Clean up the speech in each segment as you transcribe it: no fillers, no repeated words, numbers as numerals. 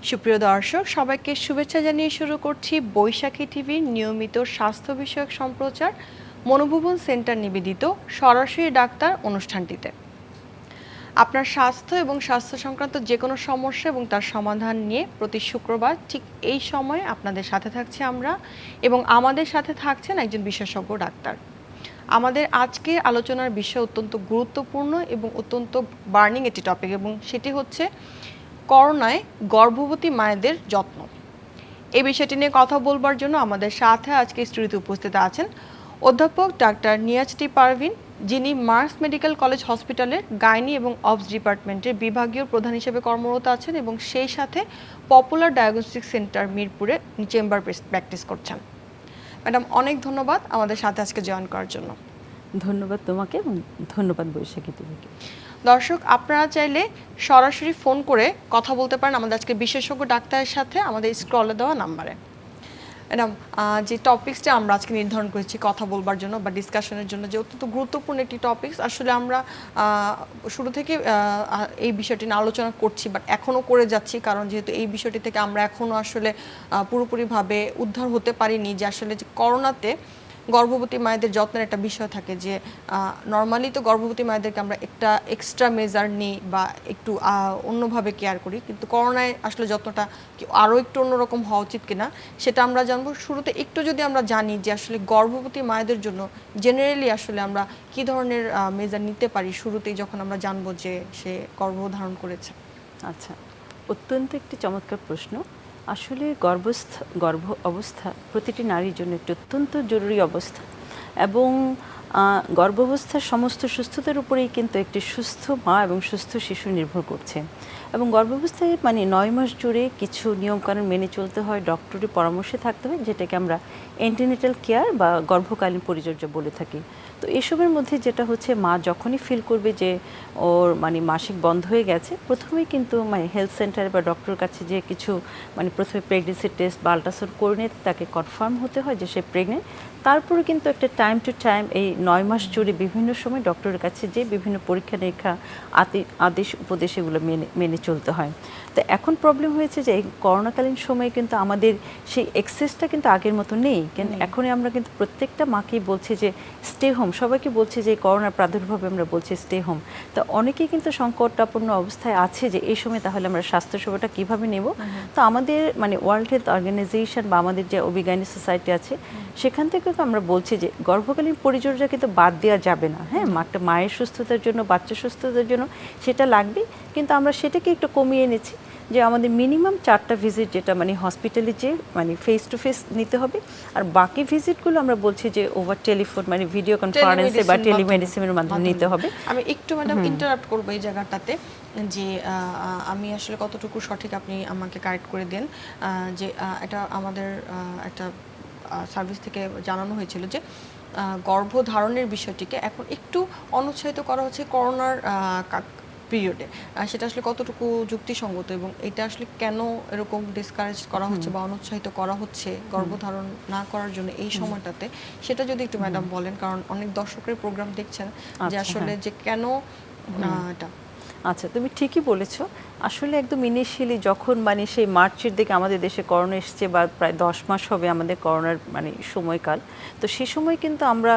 সুপ্রিয় দর্শক, সবাইকে শুভেচ্ছা জানিয়ে শুরু করছি বৈশাখী টিভির নিয়মিত স্বাস্থ্য বিষয়ক সম্প্রচার মনোভুবন সেন্টার নিবেদিত সরাসরি ডাক্তার অনুষ্ঠানটিতে। আপনার স্বাস্থ্য এবং স্বাস্থ্য সংক্রান্ত যে কোনো সমস্যা এবং তার সমাধান নিয়ে প্রতি শুক্রবার ঠিক এই সময়ে আপনাদের সাথে থাকছি আমরা, এবং আমাদের সাথে থাকছেন একজন বিশেষজ্ঞ ডাক্তার। আমাদের আজকে আলোচনার বিষয় অত্যন্ত গুরুত্বপূর্ণ এবং অত্যন্ত বার্নিং একটি টপিক, এবং সেটি হচ্ছে করোনায় গর্ভবতী মায়েদের যত্ন। এই বিষয়টি নিয়ে কথা বলবার জন্য আমাদের সাথে আজকে স্টুডিওতে উপস্থিত আছেন অধ্যাপক ডাক্তার নিয়াজটি পারভিন, যিনি মার্স মেডিকেল কলেজ হসপিটালের গাইনি এবং অবস ডিপার্টমেন্টের বিভাগীয় প্রধান হিসেবে কর্মরত আছেন, এবং সেই সাথে পপুলার ডায়াগনস্টিক সেন্টার মিরপুরে চেম্বার প্র্যাকটিস করছেন। ম্যাডাম, অনেক ধন্যবাদ আমাদের সাথে আজকে জয়েন করার জন্য। ধন্যবাদ তোমাকে এবং ধন্যবাদ বৈশাখী টিভিকে। দর্শক, আপনারা চাইলে সরাসরি ফোন করে কথা বলতে পারেন আমাদের আজকে বিশেষজ্ঞ ডাক্তারের সাথে আমাদের স্ক্রলে দেওয়া নাম্বারে। ম্যাডাম, যে টপিক্সটা আমরা আজকে নির্ধারণ করেছি কথা বলবার জন্য বা ডিসকাশনের জন্য, যে অত্যন্ত গুরুত্বপূর্ণ একটি টপিক্স, আসলে আমরা শুরু থেকে এই বিষয়টি নিয়ে আলোচনা করছি, বাট এখনও করে যাচ্ছি, কারণ যেহেতু এই বিষয়টি থেকে আমরা এখনও আসলে পুরোপুরিভাবে উদ্ধার হতে পারিনি, যে আসলে যে করোনাতে গর্ভবতী মায়েদের যত্নের একটা বিষয় থাকে, যে নর্মালি তো গর্ভবতী মায়েদেরকে আমরা একটা এক্সট্রা মেজার নিই বা একটু অন্যভাবে কেয়ার করি, কিন্তু করোনায় আসলে যত্নটা আরও একটু অন্যরকম হওয়া উচিত কিনা সেটা আমরা জানবো। শুরুতে একটু যদি আমরা জানি যে আসলে গর্ভবতী মায়েদের জন্য জেনারেলি আসলে আমরা কি ধরনের মেজার নিতে পারি শুরুতেই, যখন আমরা জানবো যে সে গর্ভধারণ করেছে। আচ্ছা, অত্যন্ত একটি চমৎকার প্রশ্ন। আসলে গর্ভ অবস্থা প্রতিটি নারীর জন্য একটি অত্যন্ত জরুরি অবস্থা, এবং গর্ভাবস্থার সমস্ত সুস্থতার উপরেই কিন্তু একটি সুস্থ মা এবং সুস্থ শিশু নির্ভর করছে। এবং গর্ভাবস্থায় 9 মাস জুড়ে কিছু নিয়মকানুন মেনে চলতে হয়, ডক্টরের পরামর্শে থাকতে হয়, যেটাকে আমরা অ্যান্টিনেটাল কেয়ার বা গর্ভকালীন পরিচর্যা বলে থাকি। তো এসবের মধ্যে যেটা হচ্ছে, মা যখনই ফিল করবে যে ওর মাসিক বন্ধ হয়ে গেছে, প্রথমেই কিন্তু হেলথ সেন্টারে বা ডক্টরের কাছে যে কিছু প্রথমে প্রেগনেন্সি টেস্ট বা আল্ট্রাসাউন্ড করে নিয়ে তাকে কনফার্ম হতে হয় যে সে প্রেগনেন্ট। তারপরে কিন্তু একটা টাইম টু টাইম এই 9 মাস জুড়ে বিভিন্ন সময় ডক্টরের কাছে যে বিভিন্ন পরীক্ষা নিরীক্ষা আদেশ উপদেশ এগুলো মেনে চলতে হয়। তো এখন প্রবলেম হয়েছে যে এই করোনাকালীন সময়ে কিন্তু আমাদের সেই এক্সেসটা কিন্তু আগের মতো নেই, কিন্তু এখনই আমরা কিন্তু প্রত্যেকটা মাকেই বলছি যে স্টে হোম, সবাইকে বলছি যে করোনার প্রাদুর্ভাবে আমরা বলছি স্টে হোম। তো অনেকেই কিন্তু সংকটাপন্ন অবস্থায় আছে যে এই সময় তাহলে আমরা স্বাস্থ্যসেবাটা কীভাবে নেব। তো আমাদের ওয়ার্ল্ড হেলথ অর্গানাইজেশন বা আমাদের যে অবিজ্ঞানী সোসাইটি আছে, সেখান থেকে আমরা বলছি যে গর্ভকালীন পরিচর্যা কিন্তু বাদ দেওয়া যাবে না। হ্যাঁ, একটা মায়ের সুস্থতার জন্য, বাচ্চার সুস্থতার জন্য সেটা লাগবে, কিন্তু আমরা সেটাকে একটু কমিয়ে এনেছি যে আমাদের মিনিমাম 4টা ভিজিট, যেটা হসপিটালে যে ফেস টু ফেস নিতে হবে, আর বাকি ভিজিটগুলো আমরা বলছি যে ওভার টেলিফোন ভিডিও কনফারেন্সে বা টেলিমেডিসিনের মাধ্যমে নিতে হবে। আমি একটু ম্যাডাম ইন্টারাপ্ট করবো এই জায়গাটাতে, যে আমি আসলে কতটুকু সঠিক আপনি আমাকে কারেক্ট করে দেন, যে এটা আমাদের একটা সার্ভিস থেকে জানানো হয়েছিল যে গর্ভধারণের বিষয়টিকে এখন একটু অনুৎসাহিত করা হচ্ছে করোনার পিরিয়ডে। সেটা আসলে কতটুকু যুক্তিসঙ্গত, এবং এটা আসলে কেন এরকম ডিসকারেজ করা হচ্ছে বা অনুৎসাহিত করা হচ্ছে গর্ভধারণ না করার জন্য এই সময়টাতে, সেটা যদি একটু ম্যাডাম বলেন, কারণ অনেক দর্শকের প্রোগ্রাম দেখছেন যে আসলে যে কেন এটা। আচ্ছা, তুমি ঠিকই বলেছো। আসলে একদম ইনিশিয়ালি যখন সেই মার্চের দিকে আমাদের দেশে করোনা এসছে, বা প্রায় 10 মাস হবে আমাদের করোনার সময়কাল, তো সে সময় কিন্তু আমরা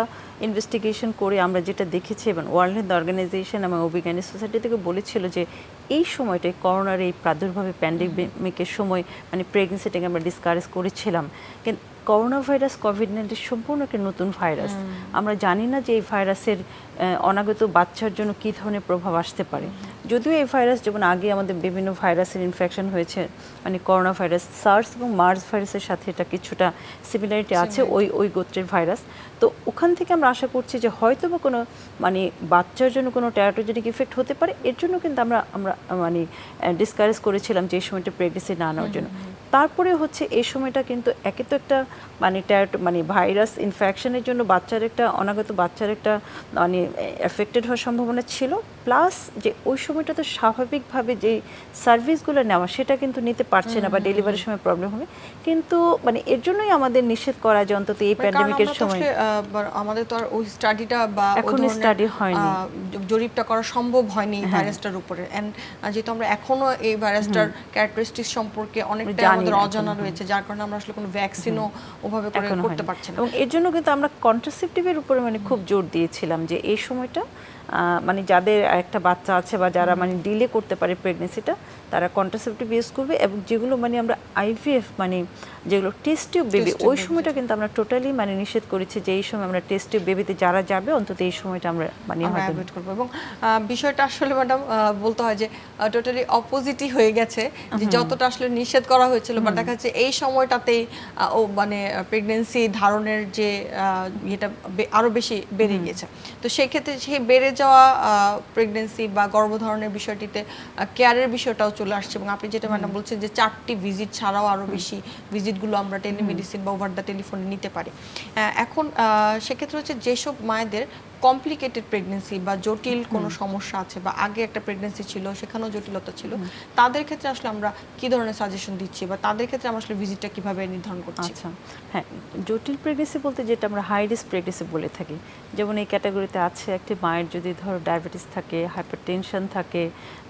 ইনভেস্টিগেশন করে আমরা যেটা দেখেছি, এবং ওয়ার্ল্ড হেলথ অর্গানাইজেশন এবং অবিজ্ঞানী সোসাইটি থেকে বলেছিল যে এই সময়টায় করোনার এই প্রাদুর্ভাবে প্যান্ডেমিকের সময় প্রেগনেন্সিটাকে আমরা ডিসকারেজ করেছিলাম। কিন্তু করোনা ভাইরাস কোভিড-19 সম্পূর্ণ একটা নতুন ভাইরাস। আমরা জানি না যে এই ভাইরাসের অনাগত বাচ্চার জন্য কী ধরনের প্রভাব আসতে পারে। যদিও এই ভাইরাস, যেমন আগে আমাদের বিভিন্ন ভাইরাসের ইনফেকশন হয়েছে, করোনা ভাইরাস, সার্স এবং মার্স ভাইরাসের সাথে এটা কিছুটা সিমিলারিটি আছে, ওই গোত্রের ভাইরাস। তো ওখান থেকে আমরা আশা করছি যে হয়তো বা কোনো বাচ্চার জন্য কোনো টেরাটোজেনিক ইফেক্ট হতে পারে। এর জন্য কিন্তু আমরা ডিসকারেজ করেছিলাম যে এই সময়টা প্রেগনেন্সি না নেওয়ার জন্য। তারপরে হচ্ছে এই সময়টা কিন্তু একে তো একটা মানে মানে ভাইরাস ইনফেকশনের জন্য বাচ্চার একটা অনাগত বাচ্চার একটা মানে এফেক্টেড হওয়ার সম্ভাবনা ছিল, প্লাস যে ওই সময়টা তো স্বাভাবিকভাবে যে সার্ভিসগুলো নেওয়া সেটা কিন্তু নিতে পারছে না বা ডেলিভারির সময় প্রবলেম হবে। কিন্তু মানে এর জন্যই আমাদের নিষেধ করা যে অন্তত এই প্যান্ডেমিকের সময় আমাদের তো আর ওই স্টাডিটা বা এখন স্টাডি হয়নি, জরিপটা করা সম্ভব হয়নি ভাইরাসটার উপরে। এন্ড যেহেতু আমরা এখনো এই ভাইরাসটার ক্যারেক্টারিস্টিক্স সম্পর্কে অনেকটাই আমাদের অজানা রয়েছে, যার কারণে আমরা আসলে কোনো ভ্যাকসিনও ওভাবে করে করতে পারছি না। এবং এর জন্য কিন্তু আমরা কন্ট্রাসেপটিভের উপরে মানে খুব জোর দিয়েছিলাম যে এই সময়টা মানে যাদের একটা বাচ্চা আছে বা যারা মানে ডিলে করতে পারে প্রেগনেন্সিটা, তারা কন্ট্রাসেপটিভ ইউজ করবে। এবং যেগুলো মানে আমরা আইভিএফ মানে যেগুলো টেস্ট টিউব বেবি, ওই সময়টা কিন্তু আমরা টোটালি মানে নিষেধ করেছি যে এই সময় আমরা টেস্ট টিউব বেবিতে যারা যাবে অন্তত এই সময়টা আমরা মানে অ্যাভয়েড করব। এবং বিষয়টা আসলে ম্যাডাম বলতে হয় যে টোটালি অপোজিটই হয়ে গেছে, যে যতটা আসলে নিষেধ করা হয়েছিল বা দেখা যাচ্ছে এই সময়টাতেই ও মানে প্রেগন্যান্সি ধারণের যে এটা আরো বেশি বেড়ে গিয়েছে। তো সেই ক্ষেত্রে সেই বেড়ে যাওয়া প্রেগন্যান্সি বা গর্ভধারণের বিষয়টিতে কেয়ারের বিষয়টাও চলে আসছে। এবং আপনি যেটা ম্যাডাম বলছেন যে 4টি ভিজিট ছাড়াও আরো বেশি ভিজিটগুলো আমরা টেলিমেডিসিন বা ওভার দ্য টেলিফোনে নিতে পারি। এখন সেক্ষেত্রে হচ্ছে যেসব মায়েদের কমপ্লিকেটেড প্রেগন্যান্সি বা জটিল কোনো সমস্যা আছে বা আগে একটা প্রেগন্যান্সি ছিল সেখানেও জটিলতা ছিল, তাদের ক্ষেত্রে আসলে আমরা কি ধরনের সাজেশন দিচ্ছি বা তাদের ক্ষেত্রে আমরা আসলে ভিজিটটা কিভাবে নির্ধারণ করছি? আচ্ছা, হ্যাঁ, জটিল প্রেগনেন্সি বলতে যেটা আমরা হাই রিস্ক প্রেগনেন্সি বলে থাকি, যেমন এই ক্যাটাগরিতে আছে একটি মায়ের যদি ধরো ডায়াবেটিস থাকে, হাইপারটেনশন থাকে,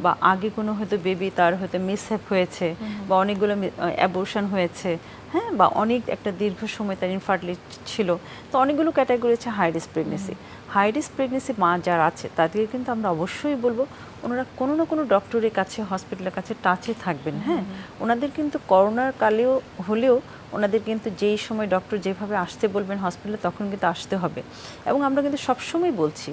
বা আগে কোনো হয়তো বেবি তার হয়তো মিসহ্যাপ হয়েছে বা অনেকগুলো অ্যাবর্শন হয়েছে, হ্যাঁ, বা অনেক একটা দীর্ঘ সময় তার ইনফার্টিলিটি ছিল, তো অনেকগুলো ক্যাটাগরি আছে high risk pregnancy. High risk pregnancy মা যারা আছে তাদেরকে কিন্তু আমরা অবশ্যই বলবো ওনারা কোনো না কোনো ডক্টরের কাছে, হসপিটালের কাছে টাচে থাকবেন। হ্যাঁ, ওনাদের কিন্তু করোনার কালেও হলেও ওনাদের কিন্তু যেই সময় ডক্টর যেভাবে আসতে বলবেন হসপিটালে তখন কিন্তু আসতে হবে। এবং আমরা কিন্তু সবসময় বলছি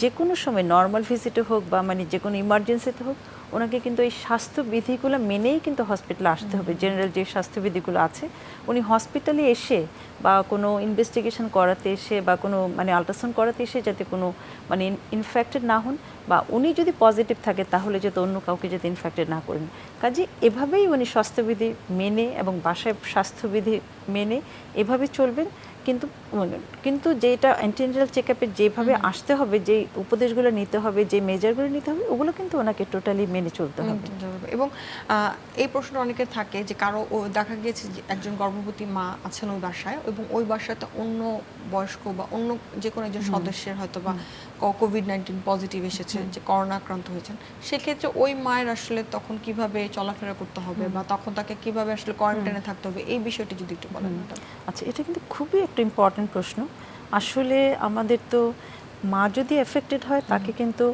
যে কোনো সময় নর্মাল ভিজিটে হোক বা মানে যে কোনো ইমার্জেন্সিতে হোক, ওনাকে কিন্তু এই স্বাস্থ্যবিধিগুলো মেনেই কিন্তু হসপিটালে আসতে হবে। জেনারেল যে স্বাস্থ্যবিধিগুলো আছে উনি হসপিটালে এসে বা কোনো ইনভেস্টিগেশন করাতে এসে বা কোনো মানে আল্ট্রাসাউন্ড করাতে এসে যাতে কোনো মানে ইনফেক্টেড না হন, বা উনি যদি পজিটিভ থাকে তাহলে যাতে অন্য কাউকে যাতে ইনফেক্টেড না করেন। কাজে এভাবেই উনি স্বাস্থ্যবিধি মেনে এবং বাসায় স্বাস্থ্যবিধি মেনে এভাবে চলবেন। কিন্তু কিন্তু যেটা অ্যান্টিনাটাল চেক আপে যেভাবে আসতে হবে, যে উপদেশগুলো নিতে হবে, যে মেজারগুলো নিতে হবে, ওগুলো কিন্তু ওনাকে টোটালি মেনে চলতে হবে। এবং এই প্রশ্ন অনেকের থাকে যে কারো দেখা গিয়েছে যে একজন গর্ভবতী মা আছেন ওই বাসায় এবং ওই বাসাতে অন্য বয়স্ক বা অন্য যে কোনো একজন সদস্যের হয়তো বা কোভিড-19 পজিটিভ এসেছে, যে করোনা আক্রান্ত হয়েছেন, সেক্ষেত্রে ওই মায়ের আসলে তখন কিভাবে চলাফেরা করতে হবে বা তখন তাকে কিভাবে আসলে কোয়ারেন্টাইনে থাকতে হবে, এই বিষয়টি যদি একটু বলেন। আচ্ছা, এটা কিন্তু খুবই একটা ইম্পর্টেন্ট প্রশ্ন। আসলে আমাদের তো মা যদি এফেক্টেড হয় তাকে কিন্তু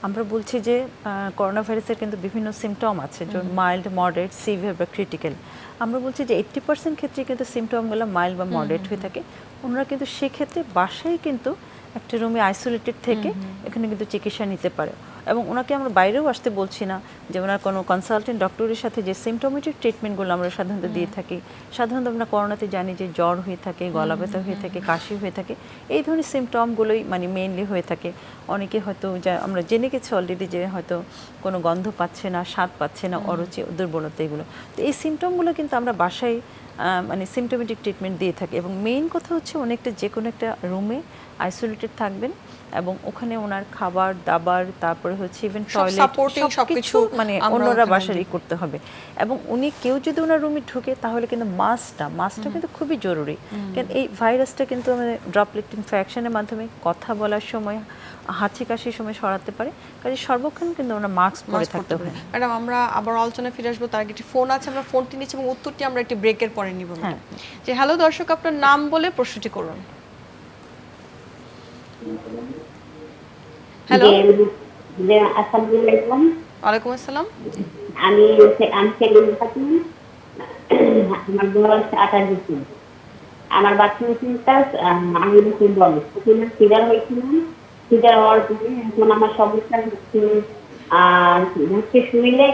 আমরা বলছি যে করোনা ভাইরাসের কিন্তু বিভিন্ন সিমটম আছে, যেমন মাইল্ড, মডারেট, সিভিয়ার বা ক্রিটিক্যাল। আমরা বলছি যে 80% ক্ষেত্রে কিন্তু সিমটমগুলো মাইল্ড বা মডারেট হয়ে থাকে। ওনারা কিন্তু সেক্ষেত্রে বাসায় কিন্তু একটা রুমে আইসোলেটেড থেকে এখানে কিন্তু চিকিৎসা নিতে পারে। এবং ওনাকে আমরা বাইরেও আসতে বলছি না, যে ওনার কোনো কনসালটেন্ট ডক্টরের সাথে যে সিমটোমেটিক ট্রিটমেন্টগুলো আমরা সাধারণত দিয়ে থাকি। সাধারণত আমরা করোনাতে জানি যে জ্বর হয়ে থাকে, গলা ব্যথা হয়ে থাকে, কাশি হয়ে থাকে, এই ধরনের সিমটমগুলোই মানে মেইনলি হয়ে থাকে। অনেকে হয়তো যা আমরা জেনে গেছি অলরেডি যে হয়তো কোনো গন্ধ পাচ্ছে না, স্বাদ পাচ্ছে না, অরুচি, দুর্বলতা, এগুলো। তো এই সিমটমগুলো কিন্তু আমরা বাসায় মানে সিমটোমেটিক ট্রিটমেন্ট দিয়ে থাকি। এবং মেইন কথা হচ্ছে অনেকটা যে কোনো একটা রুমে আইসোলেটেড থাকবেন এবং ওখানে ওনার খাবার দাবার, তারপরে হচ্ছে ইভেন টয়লেট, সবকিছু মানে অন্যরা বাসারই করতে হবে। এবং উনি কেউ যদি ওনার রুমে ঢুকে তাহলে কিন্তু মাস্কটা কিন্তু খুবই জরুরি। কারণ এই ভাইরাসটা কিন্তু আমাদের ড্রপলেট ইনফেকশনের মাধ্যমে কথা বলার সময়, হাঁচি কাশির সময় ছড়াতে পারে। কাজে সর্বক্ষণ কিন্তু আমরা মাস্ক পরে থাকতে হবে। ম্যাডাম, আমরা আবার আলোচনায় ফিরে আসবো, তার আগে একটি ফোন আছে, আমরা ফোনটি নিচ্ছি এবং উত্তরটি আমরা একটি ব্রেকের পরে নিব। হ্যাঁ, যে হ্যালো দর্শক, আপনার নাম বলে প্রশ্নটি করুন। হ্যালো, আসসালামু আলাইকুম। ওয়ালাইকুম আসসালাম। আমি সেলিম খাতুন। আমার বয়স 28 বছর। আমার বাচ্চা হয়েছিল আমি বয়স ফিভার হয়েছিলাম। ফিভার হওয়ার পরে এখন আমার সমস্যা হচ্ছে হচ্ছে শুইলে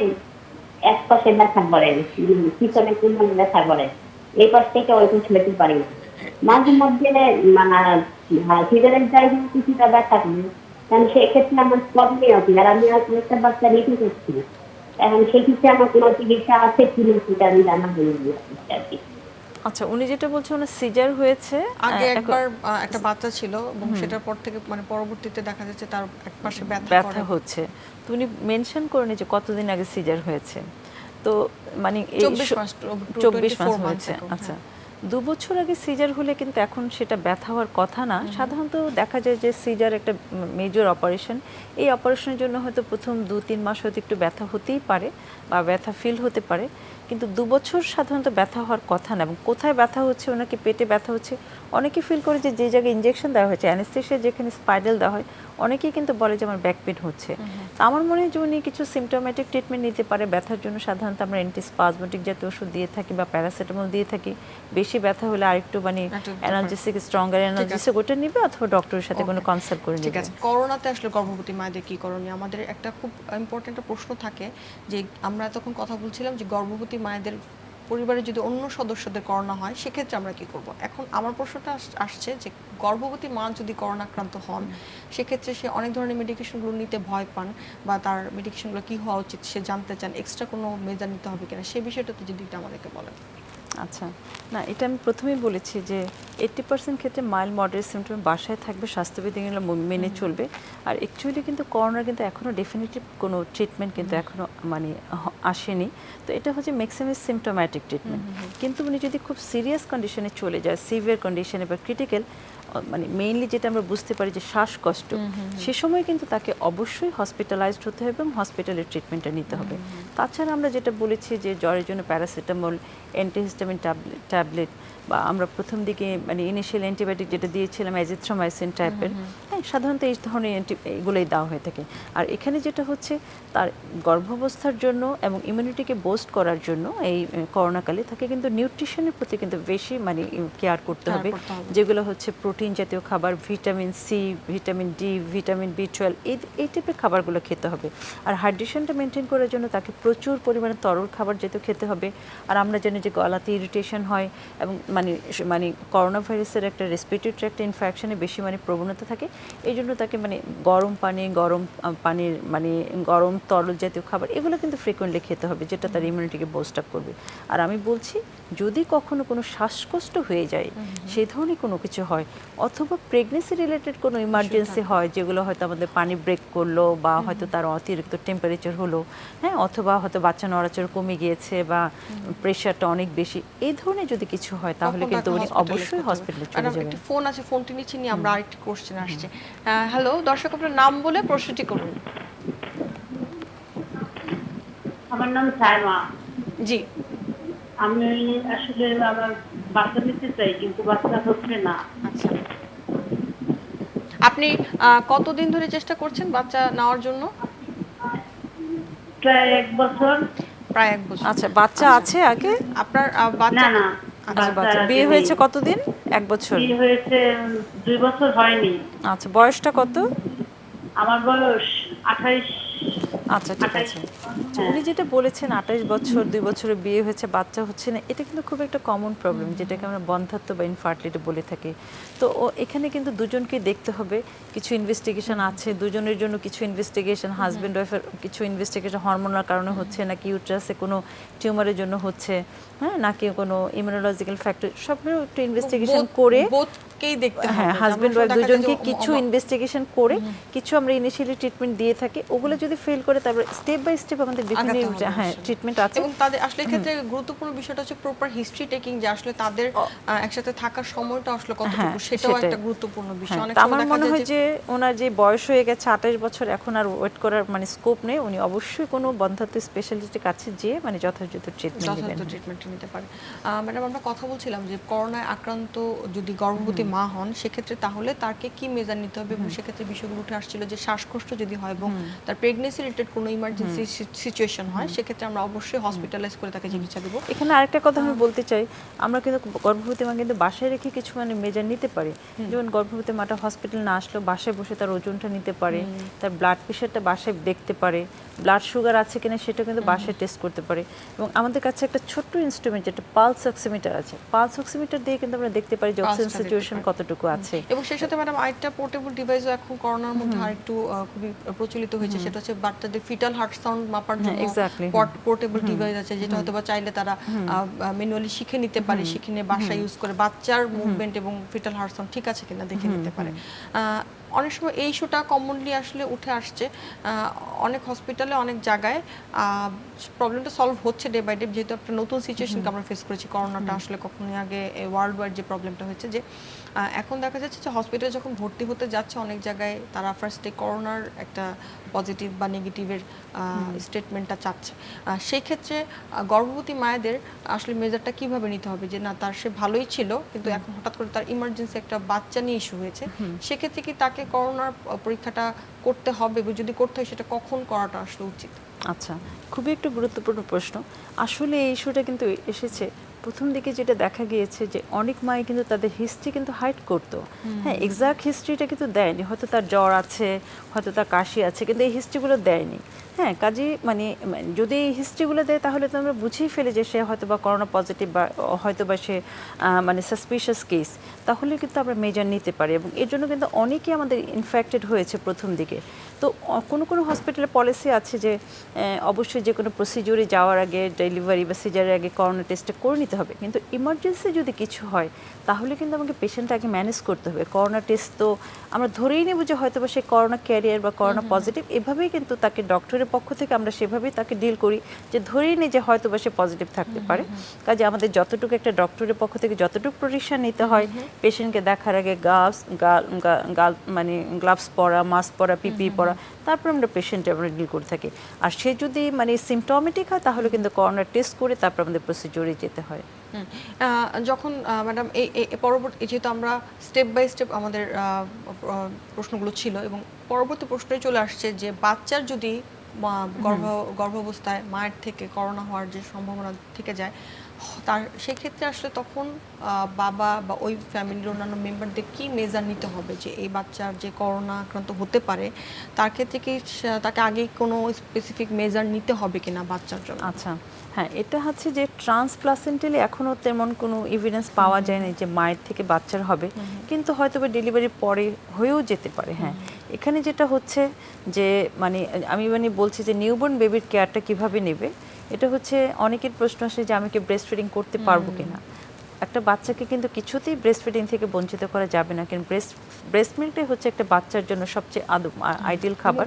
এক পাশে ব্যথা করে, পিছনে কোমরে ব্যথা করে, এই পাশ থেকে ওই পাশ হইতে পারি না। মাঝে মধ্যে মানে ফিভারের জায়গায় কিছুটা ব্যথা করে, কারণ সেক্ষেত্রে আমার প্রবলেম আছে। আর আমি আর একটা বাচ্চা নিতে চাচ্ছি, এখন সেক্ষেত্রে আমার কোনো চিকিৎসা আছে কিনা সেটা আমি জানা হয়নি আর কি। আচ্ছা, উনি যেটা বলছেন ওনার সিজার হয়েছে আগে এখন একবার একটা বাচ্চা ছিল এবং সেটার পর থেকে মানে পরবর্তীতে দেখা যাচ্ছে তার একপাশে ব্যথা ব্যথা করে। হচ্ছে। তো উনি মেনশন করেনি যে কতদিন আগে সিজার হয়েছে। তো মানে এই 24 মাস 24 মাস 24 হয়েছে। ago, আচ্ছা, হ্যাঁ। 2 বছর আগে সিজার হলে কিন্তু এখন সেটা ব্যথা হওয়ার কথা না। সাধারণত দেখা যায় যে সিজার একটা মেজর অপারেশন, এই অপারেশনের জন্য হয়তো প্রথম 2-3 মাস হয়তো একটু ব্যথা হতেই পারে বা ব্যথা ফিল হতে পারে, কিন্তু 2 বছর সাধারণত ব্যথা হওয়ার কথা না। এবং কোথায় ব্যথা হচ্ছে, ওনাকে পেটে ব্যথা হচ্ছে, অনেকে ফিল করে যে যে জায়গায় ইনজেকশন দেওয়া হয়েছে, অ্যানেস্থেশিয়া যেখানে স্পাইরাল দেওয়া হয়, অনেকেই কিন্তু বলে যে আমার ব্যাক পেন হচ্ছে। তো আমার মনে হয় যে উনি কিছু সিমটোম্যাটিক ট্রিটমেন্ট নিতে পারে। ব্যথার জন্য সাধারণত আমরা অ্যান্টিস্পাজমেটিক জাতীয় ওষুধ দিয়ে থাকি বা প্যারাসিটামল দিয়ে থাকি। বেশি ব্যথা হলে আরেকটু মানে একটু অ্যানালজেসিক, স্ট্রঙ্গার অ্যানালজেসিক ওটা নিবে অথবা ডক্টরের সাথে কোনো Okay, কনসাল্ট করে ঠিক নেবে। আছে। করোনাতে আসলে গর্ভবতী মায়েদের কি করণীয়? আমাদের একটা খুব ইম্পর্টেন্ট একটা প্রশ্ন থাকে যে আমরা এতক্ষণ কথা বলছিলাম যে গর্ভবতী মায়েদের পরিবারে যদি অন্য সদস্যদের করোনা হয় সেক্ষেত্রে আমরা কি করব? এখন আমার প্রশ্নটা আসছে যে গর্ভবতী মা যদি করোনা আক্রান্ত হন সেক্ষেত্রে সে অনেক ধরনের মেডিকেশনগুলো নিতে ভয় পান বা তার মেডিকেশনগুলো কি হওয়া উচিত সে জানতে চান, এক্সট্রা কোনো মেজার নিতে হবে কিনা সেই বিষয়টাতে যদি একটু আমাদেরকে বলেন। আচ্ছা, না এটা আমি প্রথমেই বলেছি যে 80% ক্ষেত্রে মাইল্ড মডারেট সিমটম বাসায় থাকবে, স্বাস্থ্যবিধিগুলো মেনে চলবে। আর অ্যাকচুয়ালি কিন্তু করোনার কিন্তু এখনও ডেফিনেটিভ কোনো ট্রিটমেন্ট কিন্তু এখনও মানে আসেনি। তো এটা হচ্ছে ম্যাক্সিমাম সিমটোম্যাটিক ট্রিটমেন্ট। কিন্তু উনি যদি খুব সিরিয়াস কন্ডিশনে চলে যায়, সিভিয়ার কন্ডিশনে বা ক্রিটিক্যাল, মানে মেইনলি যেটা আমরা বুঝতে পারি যে শ্বাসকষ্ট, সে সময় কিন্তু তাকে অবশ্যই হসপিটালাইজড হতে হবে এবং হসপিটালের ট্রিটমেন্টটা নিতে হবে। তাছাড়া আমরা যেটা বলেছি যে জ্বরের জন্য প্যারাসিটামল, অ্যান্টিহিস্টামিন ট্যাবলেট বা আমরা প্রথম দিকে মানে ইনিশিয়াল অ্যান্টিবায়োটিক যেটা দিয়েছিলাম অ্যাজিথ্রোমাইসিন টাইপের, হ্যাঁ সাধারণত এই ধরনের এগুলোই দেওয়া হয়ে থাকে। আর এখানে যেটা হচ্ছে তার গর্ভাবস্থার জন্য এবং ইমিউনিটিকে বুস্ট করার জন্য এই করোনাকালে তাকে কিন্তু নিউট্রিশনের প্রতি কিন্তু বেশি মানে কেয়ার করতে হবে, যেগুলো হচ্ছে প্রোটিন জাতীয় খাবার, vitamin C, vitamin D, vitamin বি12, এই টাইপের খাবারগুলো খেতে হবে। আর হাইড্রেশনটা মেনটেন করার জন্য তাকে প্রচুর পরিমাণে তরল খাবার জাতীয় খেতে হবে। আর আমরা জানি যে গলাতে ইরিটেশন হয় এবং মানে মানে করোনা ভাইরাসের একটা রেসপিরেটরি ট্র্যাক্ট ইনফেকশনে বেশি মানে প্রবণতা থাকে। এই জন্য তাকে মানে গরম পানির মানে গরম তরল জাতীয় খাবার এগুলো কিন্তু ফ্রিকোয়েন্টলি খেতে হবে, যেটা তার ইমিউনিটিকে বুস্ট আপ করবে। আর আমি বলছি যদি কখনো কোনো শ্বাসকষ্ট হয়ে যায়, সেই ধরনের কোনো কিছু হয়, অথবা প্রেগনেন্সি রিলেটেড কোনো ইমার্জেন্সি হয় যেগুলো হয়তো আমাদের পানি ব্রেক করলো বা হয়তো তার অতিরিক্ত টেম্পারেচার হলো, হ্যাঁ, অথবা হয়তো বাচ্চা নড়াচড়া কমে গিয়েছে বা প্রেশারটা অনেক বেশি, এই ধরনের যদি কিছু হয় তাহলে কিন্তু উনি অবশ্যই হসপিটালে চলে যাবেন। একটা ফোন আছে, ফোনটি নিচে নিয়ে আমরা আরেকটি কোশ্চেন আসছে। হ্যালো দর্শক, আপনার নাম বলে প্রশ্নটি করুন। আমার নাম সায়মা। জি, আমি আসলে আমার বাচ্চা নিতে চাই কিন্তু বাচ্চা হচ্ছে না। আচ্ছা, আপনি কতদিন ধরে চেষ্টা করছেন বাচ্চা নেওয়ার জন্য? প্রায় 1 বছর। প্রায় 1 বছর। আচ্ছা, বাচ্চা আছে আগে? আপনার না বাচ্চা না, আচ্ছা, বাচ্চা আগে বিয়ে নেই। হয়েছে কতদিন? 1 বছর। বিয়ে হয়েছে 2 বছর হয়নি। আচ্ছা, বয়সটা কত? আমার বয়স 28। আচ্ছা, ঠিক 28, আছে। হ্যাঁ। উনি যেটা বলেছেন 28 বছর, 2 বছরে বিয়ে হয়েছে, বাচ্চা হচ্ছে না, এটা কিন্তু খুব একটা কমন প্রবলেম, যেটাকে আমরা বন্ধ্যাত্ব বা ইনফার্টিলিটি বলে থাকি। তো এখানে কিন্তু দুজনকে দেখতে হবে, কিছু ইনভেস্টিগেশন আছে, দুজনের জন্য কিছু ইনভেস্টিগেশন, হাজব্যান্ড ওয়াইফের কিছু ইনভেস্টিগেশন হরমোনাল কারণে হচ্ছে নাকি ইউট্রাসে কোনো টিউমারের জন্য হচ্ছে, হ্যাঁ, নাকি কোনো ইমিউনোলজিক্যাল ফ্যাক্টর, সবগুলো একটু ইনভেস্টিগেশন করে, বোথকেই দেখতে হবে। হ্যাঁ, হাজব্যান্ড ওয়াইফ দুজনকে কিছু ইনভেস্টিগেশন করে কিছু আমরা ইনিশিয়ালি ট্রিটমেন্ট দিয়ে থাকি, ওগুলো যদি ফেল করে তারপর স্টেপ বাই স্টেপ আমাদের বিভিন্ন হ্যাঁ ট্রিটমেন্ট আছে। এবং তাদের আসলে ক্ষেত্রে গুরুত্বপূর্ণ বিষয়টা হচ্ছে প্রপার হিস্ট্রি টেকিং, যে আসলে তাদের একসাথে থাকার সময়টা আসলে কতটুকু, সেটাও একটা গুরুত্বপূর্ণ বিষয়। অনেক সময় আমার দেখা মনে যায় হয় যে ওনার যে বয়স হয়ে গেছে 28 বছর, এখন আর ওয়েট করার মানে স্কোপ নেই, উনি অবশ্যই কোনো বন্ধ্যাত্ব স্পেশালিস্টের কাছে যেয়ে মানে যথাযথ ট্রিটমেন্ট নেবেন। ট্রিটমেন্ট নিতে পারে। ম্যাডাম, আমরা কথা বলছিলাম যে করোনায় আক্রান্ত যদি গর্ভবতী মা হন সেক্ষেত্রে তাহলে তাকে কি মেজার নিতে হবে, এবং সেক্ষেত্রে বিষয়গুলো উঠে আসছিল যে শ্বাসকষ্ট যদি হয় এবং তার প্রেগনেন্সি রিলেটেড কোনো ইমার্জেন্সি সিচুয়েশন হয় সেক্ষেত্রে আমরা অবশ্যই হসপিটালাইজ করে তাকে চিকিৎসা দেব। এখানে আরেকটা কথা আমি বলতে চাই, আমরা কিন্তু গর্ভবতী মা কিন্তু বাসায় রেখে কিছু মানে মেজার নিতে পারি। যেমন গর্ভবতী মাটা হসপিটাল না আসলেও বাসায় বসে তার ওজনটা নিতে পারে, তার ব্লাড প্রেশারটা বাসায় দেখতে পারে, ব্লাড সুগার আছে কিনা সেটা কিন্তু বাসায় টেস্ট করতে পারে। এবং আমাদের কাছে একটা ছোট্ট ইনস্ট্রুমেন্ট যেটা পালস অক্সিমিটার আছে, পালস অক্সিমিটার দিয়ে কিন্তু আমরা দেখতে পারি যে অক্সিজেন সিচুয়েশন কতটুকু আছে। এবং সেই সাথে ম্যাডাম আরেকটা পোর্টেবল ডিভাইসও এখন করোনার মধ্যে আরেকটু খুবই প্রচলিত হয়েছে, সেটা হচ্ছে বাচ্চাদের ফিটাল হার্ট সাউন্ড মাপার জন্য পোর্টেবল ডিভাইস আছে, যেটা হয়তো বা চাইলে তারা ম্যানুয়ালি শিখে নিতে পারে, শিখে নিয়ে বাসায় ইউজ করে বাচ্চার মুভমেন্ট এবং ফিটাল হার্ট সাউন্ড ঠিক আছে কিনা দেখে নিতে পারে। অনেক সময় এই ইস্যুটা কমনলি আসলে উঠে আসছে অনেক হসপিটালে, অনেক জায়গায় প্রবলেমটা সলভ হচ্ছে ডে বাই ডে, যেহেতু একটা নতুন সিচুয়েশনকে আমরা ফেস করেছি। করোনাটা আসলে কখনোই আগে ওয়ার্ল্ড ওয়াইড যে প্রবলেমটা হয়েছে, যে এখন দেখা যাচ্ছে যে হসপিটালে যখন ভর্তি হতে যাচ্ছে অনেক জায়গায় তারা ফার্স্টে করোনার একটা পজিটিভ বা নেগেটিভের স্টেটমেন্টটা চাচ্ছে। সেই ক্ষেত্রে গর্ভবতী মায়েদের আসলে মেজারটা কিভাবে নিতে হবে, যে না তার সে ভালোই ছিল কিন্তু এখন হঠাৎ করে তার ইমার্জেন্সি একটা বাচ্চা নিয়ে ইস্যু হয়েছে, সেক্ষেত্রে কি তাকে করোনার পরীক্ষাটা করতে হবে, এবং যদি করতে হয় সেটা কখন করাটা আসলে উচিত? আচ্ছা, খুবই একটা গুরুত্বপূর্ণ প্রশ্ন। আসলে এই ইস্যুটা কিন্তু এসেছে প্রথম দিকে, যেটা দেখা গিয়েছে যে অনেক মাই কিন্তু তাদের হিস্ট্রি কিন্তু হাইড করতো। হ্যাঁ, এক্সাক্ট হিস্ট্রিটা কিন্তু দেয়নি, হয়তো তার জ্বর আছে, হয়তো তার কাশি আছে, কিন্তু এই হিস্ট্রিগুলো দেয়নি। হ্যাঁ, কাজে মানে যদি এই হিস্ট্রিগুলো দেয় তাহলে তো আমরা বুঝেই ফেলি যে সে হয়তো বা করোনা পজিটিভ, বা হয়তো বা সে মানে সাসপিশিয়াস কেস, তাহলে কিন্তু আমরা মেজার নিতে পারি। এবং এর জন্য কিন্তু অনেকেই আমাদের ইনফেক্টেড হয়েছে প্রথম দিকে। তো কোনো কোনো হসপিটালে পলিসি আছে যে অবশ্যই যে কোনো প্রসিডিউরে যাওয়ার আগে, ডেলিভারি বা সিজারের আগে করোনা টেস্টটা করে নিতে হবে, কিন্তু ইমার্জেন্সি যদি কিছু হয় তাহলে কিন্তু আমাকে পেশেন্টটাকে ম্যানেজ করতে হবে। করোনা টেস্ট তো আমরা ধরেই নেব যে হয়তো বা সে করোনা ক্যারিয়ার বা করোনা পজিটিভ, এভাবেই কিন্তু তাকে ডক্টরের পক্ষ থেকে আমরা সেভাবেই তাকে ডিল করি, যে ধরেই নিই যে হয়তো বা সে পজিটিভ থাকতে পারে। কাজে আমাদের যতটুকু একটা ডক্টরের পক্ষ থেকে যতটুকু প্রিকশন নিতে হয়, পেশেন্টকে দেখার আগে গ্লাভস পরা, মাস্ক পরা, পিপি পরা, তারপর আমরা পেশেন্টে আমরা ডিল করে থাকি। আর সে যদি মানে সিমটমেটিক হয় তাহলে কিন্তু করোনা টেস্ট করে তারপর আমাদের প্রসিডিউরে যেতে হয়। যখন ম্যাডাম এই পরবর্তী, যেহেতু আমরা স্টেপ বাই স্টেপ আমাদের প্রশ্নগুলো ছিল, এবং পরবর্তী প্রশ্নে চলে আসছে যে বাচ্চার যদি গর্ভাবস্থায় মায়ের থেকে করোনা হওয়ার যে সম্ভাবনা থেকে যায়, তার সেক্ষেত্রে আসলে তখন বাবা বা ওই ফ্যামিলির অন্যান্য মেম্বারদের কি মেজার নিতে হবে, যে এই বাচ্চার যে করোনা আক্রান্ত হতে পারে তার ক্ষেত্রে কি তাকে আগে কোনো স্পেসিফিক মেজার নিতে হবে কিনা বাচ্চার জন্য? আচ্ছা, হ্যাঁ, এটা হচ্ছে যে ট্রান্সপ্লাসেন্টালি এখনও তেমন কোনো এভিডেন্স পাওয়া যায় না যে মায়ের থেকে বাচ্চার হবে, কিন্তু হয়তো বা ডেলিভারির পরে হয়েও যেতে পারে। হ্যাঁ, এখানে যেটা হচ্ছে যে মানে আমি বলছি যে নিউবর্ন বেবির কেয়ারটা কিভাবে নেবে, এটা হচ্ছে অনেকের প্রশ্ন আসে যে আমি কি ব্রেস্ট ফিডিং করতে পারবো কিনা। একটা বাচ্চাকে কিন্তু কিছুতেই ব্রেস্ট ফিডিং থেকে বঞ্চিত করা যাবে না, কারণ ব্রেস্ট মিল্কটাই হচ্ছে একটা বাচ্চার জন্য সবচেয়ে আইডিয়াল খাবার,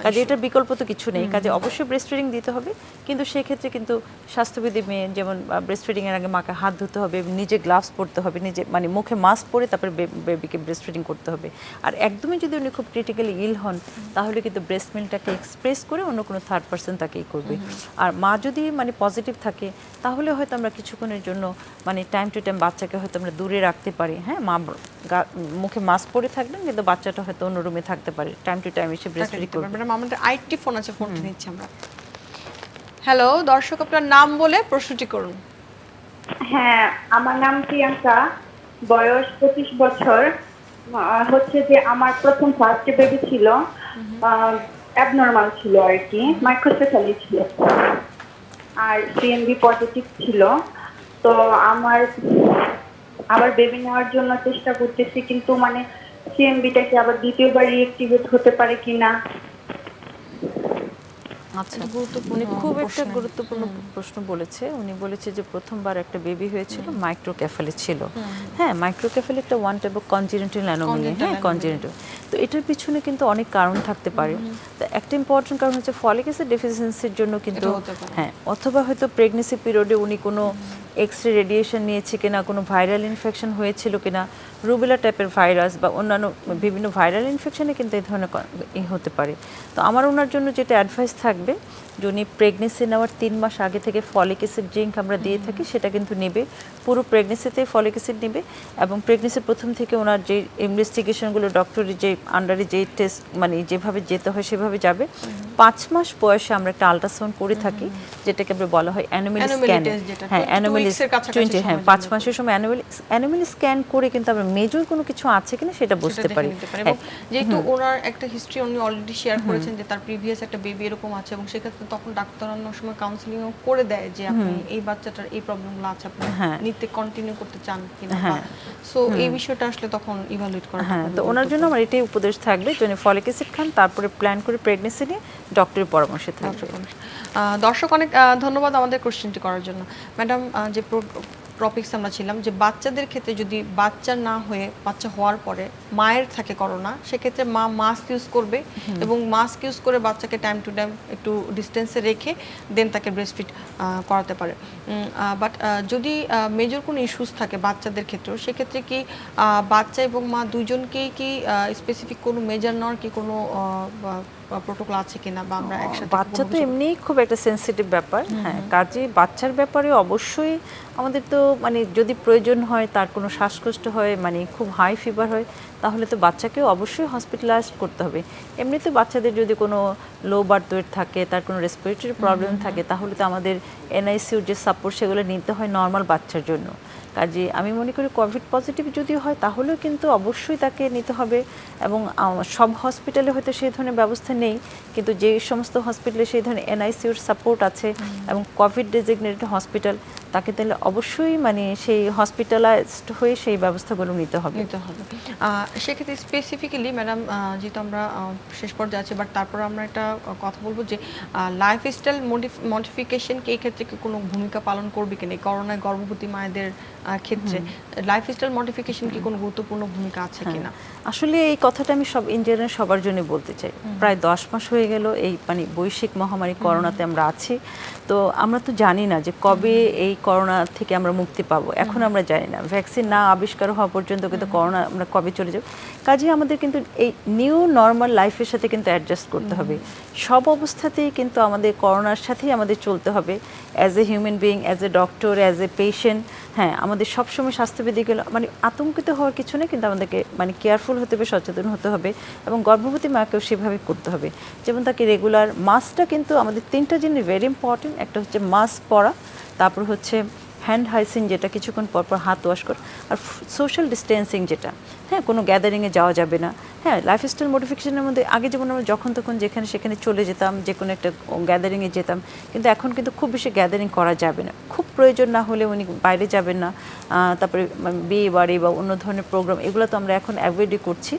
কাজে এটার বিকল্প তো কিছু নেই। কাজে অবশ্যই ব্রেস্ট ফিডিং দিতে হবে, কিন্তু সেক্ষেত্রে কিন্তু স্বাস্থ্যবিধি মেয়ে যেমন ব্রেস্ট ফিডিং এর আগে মাকে হাত ধুতে হবে, নিজে গ্লাভস পরতে হবে, নিজে মানে মুখে মাস্ক পরে তারপরে বেবিকে ব্রেস্ট ফিডিং করতে হবে। আর একদমই যদি উনি খুব ক্রিটিক্যালি ইল হন তাহলে কিন্তু ব্রেস্ট মিল্কটাকে এক্সপ্রেস করে অন্য কোনো থার্ড পার্সন তাকেই করবে। আর মা যদি মানে পজিটিভ থাকে তাহলে হয়তো আমরা কিছুক্ষণের জন্য মানে টাইম টু টাইম বাচ্চাকে হয়তো আমরা দূরে রাখতে পারি। হ্যাঁ, মা মুখে মাস্ক পরে থাকবেন কিন্তু বাচ্চাটা হয়তো অন্য রুমে থাকতে পারে, টাইম টু টাইম এসে ব্রেস্ট ফিডিং করবে। ম্যাডাম আমাদের আরেকটি ফোন আছে, ফোনটি নিচ্ছি আমরা। হ্যালো দর্শক, আপনার নাম বলে প্রশ্নটি করুন। হ্যাঁ, আমার নাম প্রিয়াঙ্কা, বয়স 25 বছর। হচ্ছে যে আমার প্রথম ফার্স্ট বেবি ছিল, অ্যাবনর্মাল ছিল আর কি, মাইক্রোসেফালি ছিল, আর সিএমবি পজিটিভ ছিল। তো আবার বেবি নেওয়ার জন্য চেষ্টা করতেছি, কিন্তু মানে সিএমবিটাকে আবার দ্বিতীয়বার রিঅ্যাক্টিভেট হতে পারে কিনা। আচ্ছা, উনি খুব একটা গুরুত্বপূর্ণ প্রশ্ন বলেছে। উনি বলেছে যে প্রথমবার একটা বেবি হয়েছিল, মাইক্রোকেফালি ছিল। হ্যাঁ, মাইক্রোকেফালি একটা one type of congenital anomaly. হ্যাঁ, কনজেনিটাল। তো এটার পিছনে কিন্তু অনেক কারণ থাকতে পারে। তো একটা ইম্পর্টেন্ট কারণ হচ্ছে ফলিক অ্যাসিড ডেফিসিয়েন্সির জন্য কিন্তু, হ্যাঁ, অথবা হয়তো প্রেগনেন্সি পিরিয়ডে উনি কোনো এক্সরে রেডিয়েশন নিয়েছে কিনা, কোনো ভাইরাল ইনফেকশন হয়েছিল কিনা, রুবেলা টাইপের ভাইরাস বা অন্যান্য বিভিন্ন ভাইরাল ইনফেকশনে কিন্তু এই ধরনের হতে পারে। তো আমার ওনার জন্য যেটা অ্যাডভাইস থাকবে, যে উনি প্রেগনেন্সি নেওয়ার 3 মাস আগে থেকে ফলিক অ্যাসিড জিঙ্ক আমরা দিয়ে থাকি সেটা কিন্তু নেবে, পুরো প্রেগনেন্সিতে ফলিক অ্যাসিড নেবে। এবং প্রেগনেন্সির প্রথম থেকে ওনার যে ইনভেস্টিগেশনগুলো ডক্টরের যে আন্ডারে যে টেস্ট মানে যেভাবে যেতে হয় সেভাবে যাবে। 5 মাস বয়সে আমরা একটা আল্ট্রাসাউন্ড করে থাকি, যেটাকে আমরা বলা হয় অ্যানোমালি স্ক্যান। হ্যাঁ, অ্যানোমালি 20, হ্যাঁ 5 মাসের সময় অ্যানোমালি স্ক্যান করে কিন্তু আমরা মেজর কোনো কিছু আছে কিনা সেটা বুঝতে সেটা দেখে পারি। নিতে পারে। এবং যেহেতু ওনার একটা হিস্ট্রি উনি অলরেডি শেয়ার করেছেন যে তার প্রিভিয়াস একটা বেবি এরকম আছে, এবং সেক্ষেত্রে তখন ডাক্তার অনেক সময় কাউন্সিলিংও করে দেয় যে আপনি এই বাচ্চাটার এই প্রবলেমগুলো আছে, আপনি নিতে কন্টিনিউ করতে চান কিনা। সো এই বিষয়টা আসলে তখন ইভালুয়েট করা। হ্যাঁ, তো ওনার জন্য আমার এটাই উপদেশ থাকবে যে উনি ফলিক অ্যাসিড খান, তারপরে প্ল্যান করে প্রেগনেন্সি নিয়ে ডক্টরের পরামর্শে থাকবে। দর্শক অনেক ধন্যবাদ আমাদের কোশ্চেনটি করার জন্য। ম্যাডাম, যে টপিকস আমরা ছিলাম যে বাচ্চাদের ক্ষেত্রে যদি বাচ্চা না হয়ে বাচ্চা হওয়ার পরে মায়ের থাকে করোনা, সেক্ষেত্রে মা মাস্ক ইউজ করবে এবং মাস্ক ইউজ করে বাচ্চাকে টাইম টু টাইম একটু ডিস্টেন্সে রেখে দেন তাকে ব্রেস্টফিড করাতে পারে। বাট যদি মেজর কোনো ইস্যুস থাকে বাচ্চাদের ক্ষেত্রেও, সেক্ষেত্রে কি বাচ্চা এবং মা দুইজনকেই কি স্পেসিফিক কোনো মেজার নেওয়ার কি কোনো প্রোটোকল আছে কিনা, বা আমরা একসাথে? বাচ্চা তো এমনি খুব একটা সেনসিটিভ ব্যাপার, হ্যাঁ, কাজে বাচ্চার ব্যাপারে অবশ্যই আমাদের তো মানে যদি প্রয়োজন হয়, তার কোনো শ্বাসকষ্ট হয়, মানে খুব হাই ফিভার হয়, তাহলে তো বাচ্চাকেও অবশ্যই হসপিটালাইজ করতে হবে। এমনিতে বাচ্চাদের যদি কোনো লো বার্থ ওয়েট থাকে, তার কোনো রেসপিরেটরি প্রবলেম থাকে, তাহলে তো আমাদের এনআইসিউর যে সাপোর্ট সেগুলো নিতে হয় নর্মাল বাচ্চার জন্য। কাজে আমি মনে করি কোভিড পজিটিভ যদি হয় তাহলেও কিন্তু অবশ্যই তাকে নিতে হবে। এবং সব হসপিটালে হয়তো সেই ধরনের ব্যবস্থা নেই, কিন্তু যে সমস্ত হসপিটালে সেই ধরনের এনআইসিউর সাপোর্ট আছে এবং কোভিড ডেজিগনেটেড হসপিটাল, তাকে তাহলে অবশ্যই মানে সেই হসপিটালাইজড হয়ে সেই ব্যবস্থাগুলো নিতে হবে। সেক্ষেত্রে স্পেসিফিক্যালি ম্যাডাম, যেহেতু আমরা শেষ পর্যায়ে আছি, বাট তারপর আমরা একটা কথা বলবো যে লাইফস্টাইল মডিফিকেশন কি এই ক্ষেত্রে কি কোনো ভূমিকা পালন করবে কিনা, করোনায় গর্ভবতী মায়েদের ক্ষেত্রে লাইফস্টাইল মডিফিকেশন কি কোনো গুরুত্বপূর্ণ ভূমিকা আছে কিনা? আসলে এই কথাটা আমি সব ইন্ডিয়ানের সবার জন্য বলতে চাই। প্রায় 10 মাস হয়ে গেল এই মানে বৈশ্বিক মহামারী করোনাতে আমরা আছি। তো আমরা তো জানি না যে কবে এই করোনা থেকে আমরা মুক্তি পাবো, এখন আমরা জানি না। ভ্যাকসিন না আবিষ্কার হওয়া পর্যন্ত কিন্তু করোনা আমরা কবে চলে যাব। কাজে আমাদের কিন্তু এই নিউ নর্মাল লাইফের সাথে কিন্তু অ্যাডজাস্ট করতে হবে। সব অবস্থাতেই কিন্তু আমাদের করোনার সাথেই আমাদের চলতে হবে, as a human being, as a doctor, as a patient. হ্যাঁ, আমাদের সবসময় স্বাস্থ্যবিধিগুলো মানে আতঙ্কিত হওয়ার কিছু নেই, কিন্তু আমাদেরকে মানে কেয়ারফুল হতে হবে, সচেতন হতে হবে, এবং গর্ভবতী মাকেও সেভাবে করতে হবে। যেমন তাকে রেগুলার মাস্কটা কিন্তু আমাদের 3টা জিনিস ভেরি ইম্পর্টেন্ট। একটা হচ্ছে মাস্ক পরা, তারপর হচ্ছে হ্যান্ড হাইজিন, যেটা কিছুক্ষণ পর পর হাত ওয়াশ করা, আর সোশ্যাল ডিস্টেন্সিং যেটা, হ্যাঁ, কোনো গ্যাদারিংয়ে যাওয়া যাবে না। হ্যাঁ, লাইফস্টাইল মডিফিকেশনের মধ্যে আগে যেমন আমরা যখন তখন যেখানে সেখানে চলে যেতাম, যে কোনো একটা গ্যাদারিংয়ে যেতাম, কিন্তু এখন কিন্তু খুব বেশি গ্যাদারিং করা যাবে না। খুব প্রয়োজন না হলে উনি বাইরে যাবেন না। তারপরে বিয়ে বাড়ি বা অন্য ধরনের প্রোগ্রাম, এগুলো তো আমরা এখন অ্যাভয়েডই করছি।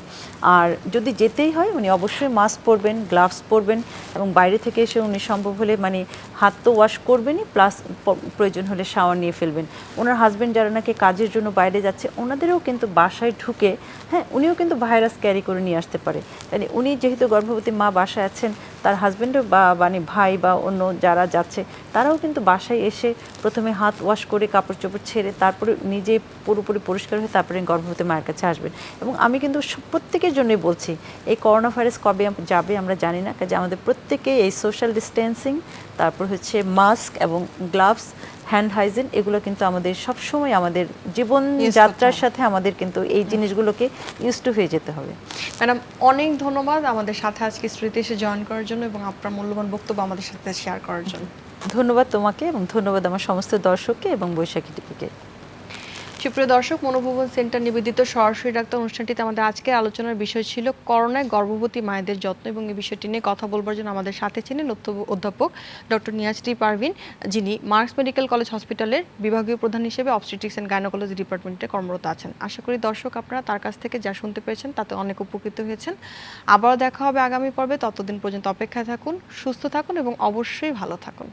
আর যদি যেতেই হয় উনি অবশ্যই মাস্ক পরবেন, গ্লাভস পরবেন, এবং বাইরে থেকে এসে উনি সম্ভব হলে মানে হাত তো ওয়াশ করবেনই, প্লাস প্রয়োজন হলে শাওয়ার নিয়ে ফেলবেন। ওনার হাজব্যান্ড যারা নাকি কাজের জন্য বাইরে যাচ্ছে, ওনাদেরও কিন্তু বাসায় ঢুকে, হ্যাঁ, উনিও কিন্তু ভাইরাস ক্যারি করে নিয়ে আসতে পারে। তাই উনি যেহেতু গর্ভবতী মা বাসায় আছেন, তার হাজব্যান্ডও বা মানে ভাই বা অন্য যারা যাচ্ছে, তারাও কিন্তু বাসায় এসে প্রথমে হাত ওয়াশ করে কাপড় চোপড় ছেড়ে তারপরে নিজে পুরোপুরি পরিষ্কার হয়ে তারপরে গর্ভবতী মায়ের কাছে আসবেন। এবং আমি কিন্তু প্রত্যেকের জন্যই বলছি, এই করোনা ভাইরাস কবে যাবে আমরা জানি না, কাজে আমাদের প্রত্যেকে এই সোশ্যাল ডিস্টেন্সিং, তারপর হচ্ছে মাস্ক এবং গ্লাভস, হ্যান্ড হাইজিন, এগুলো কিন্তু আমাদের সবসময় আমাদের জীবনযাত্রার সাথে আমাদের কিন্তু এই জিনিসগুলোকে ইউজ টু হয়ে যেতে হবে। ম্যাডাম, অনেক ধন্যবাদ আমাদের সাথে আজকে স্টুডিওতে এসে জয়েন করার জন্য এবং আপনার মূল্যবান বক্তব্য আমাদের সাথে শেয়ার করার জন্য। ধন্যবাদ তোমাকে, এবং ধন্যবাদ আমার সমস্ত দর্শককে এবং বৈশাখী টিভিকে। সুপ্রিয় দর্শক, মনোভবন সেন্টার নিবেদিত সরাসরি ডাক্তার অনুষ্ঠানটিতে আমাদের আজকের আলোচনার বিষয় ছিল করোনায় গর্ভবতী মায়েদের যত্ন, এবং এই বিষয়টি নিয়ে কথা বলবার জন্য আমাদের সাথে ছিলেন অধ্যাপক ডক্টর নিয়াজটি পারভিন, যিনি মার্কস মেডিকেল কলেজ হসপিটালের বিভাগীয় প্রধান হিসেবে অবস্টেট্রিক্স অ্যান্ড গাইনোকোলজি ডিপার্টমেন্টে কর্মরত আছেন। আশা করি দর্শক আপনারা তার কাছ থেকে যা শুনতে পেরেছেন তাতে অনেক উপকৃত হয়েছেন। আবারও দেখা হবে আগামী পর্বে, ততদিন পর্যন্ত অপেক্ষায় থাকুন, সুস্থ থাকুন এবং অবশ্যই ভালো থাকুন।